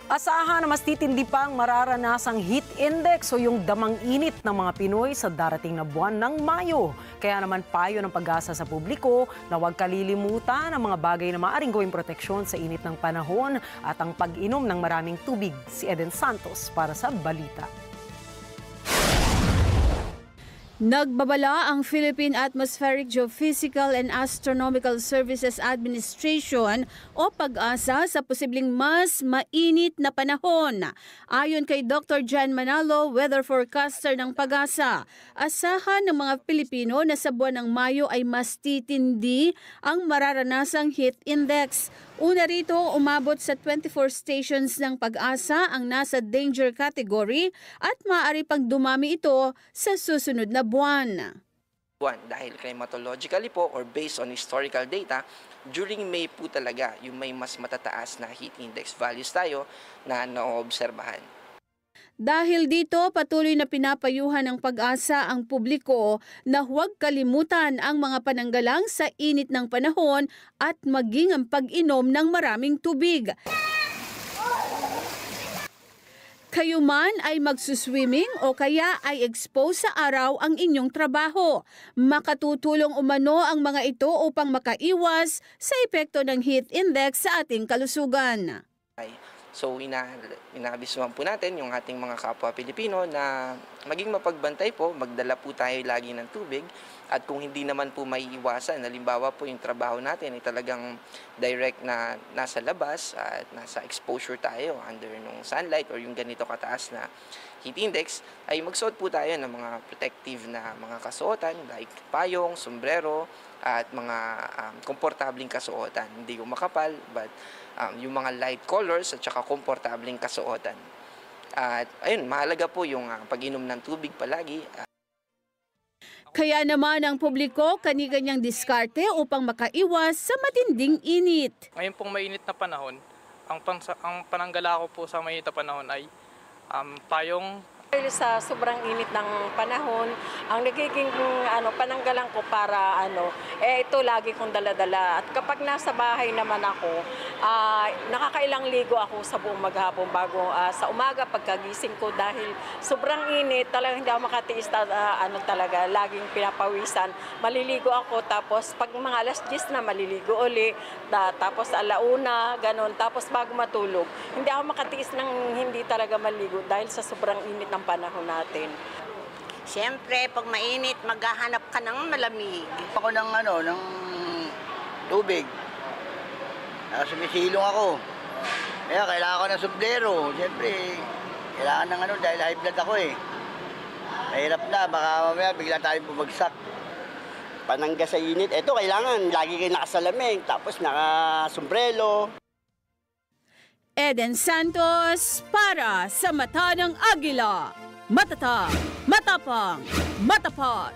Asahan na mas titindi pa ang mararanasang heat index o yung damang init ng mga Pinoy sa darating na buwan ng Mayo. Kaya naman payo ng Pag-asa sa publiko na huwag kalilimutan ang mga bagay na maaaring gawing proteksyon sa init ng panahon at ang pag-inom ng maraming tubig. Si Eden Santos para sa Balita. Nagbabala ang Philippine Atmospheric Geophysical and Astronomical Services Administration o Pag-asa sa posibleng mas mainit na panahon. Ayon kay Dr. Jan Manalo, weather forecaster ng Pag-asa, asahan ng mga Pilipino na sa buwan ng Mayo ay mas titindi ang mararanasang heat index. Una rito, umabot sa 24 stations ng Pag-asa ang nasa danger category at maaari pang dumami ito sa susunod na buwan. Dahil climatologically po or based on historical data, during May po talaga yung may mas matataas na heat index values tayo na naoobserbahan. Dahil dito, patuloy na pinapayuhan ng Pag-asa ang publiko na huwag kalimutan ang mga pananggalang sa init ng panahon at maging ang pag-inom ng maraming tubig. Kayo man ay magsuswimming o kaya ay expose sa araw ang inyong trabaho. Makatutulong umano ang mga ito upang makaiwas sa epekto ng heat index sa ating kalusugan. So inaabisuhan po natin yung ating mga kapwa Pilipino na maging mapagbantay po, magdala po tayo lagi ng tubig at kung hindi naman po maiiwasan, halimbawa po yung trabaho natin ay talagang direct na nasa labas at nasa exposure tayo under nung sunlight or yung ganito kataas na heat index, ay magsuot po tayo ng mga protective na mga kasuotan like payong, sombrero at mga komportabling kasuotan. Hindi yung makapal but yung mga light colors at saka komportabling kasuotan. At ayun, mahalaga po yung pag-inom ng tubig palagi. Kaya naman ang publiko kani-kanyang diskarte upang makaiwas sa matinding init. Ngayon pong mainit na panahon, ang pananggala ko po sa mainit na panahon ay payong. Sa sobrang init ng panahon, ang nagiging pananggalan ko para ito lagi kong dala-dala. At kapag nasa bahay naman ako, nakakailang ligo ako sa buong maghapon bago sa umaga pagkagising ko dahil sobrang init, talagang hindi ako makatiis talaga, laging pinapawisan. Maliligo ako tapos pag mga alas 10 na maliligo uli, tapos alauna, ganun, tapos bago matulog. Hindi ako makatiis ng hindi talaga maligo dahil sa sobrang init ng panahon natin. Siyempre, pag mainit, maghahanap ka ng malamig. Ako ng tubig. Sumisilong ako. Kaya kailangan ko ng sombrero. Siyempre, kailangan ng dahil high blood ako eh. Mahirap na, baka mamaya bigla tayong bumagsak. Panangga sa init, eto kailangan lagi kayo nakasalamig, tapos naka-sombrero. Eden Santos para sa Mata ng Agila. Matatag, matapang, matapat.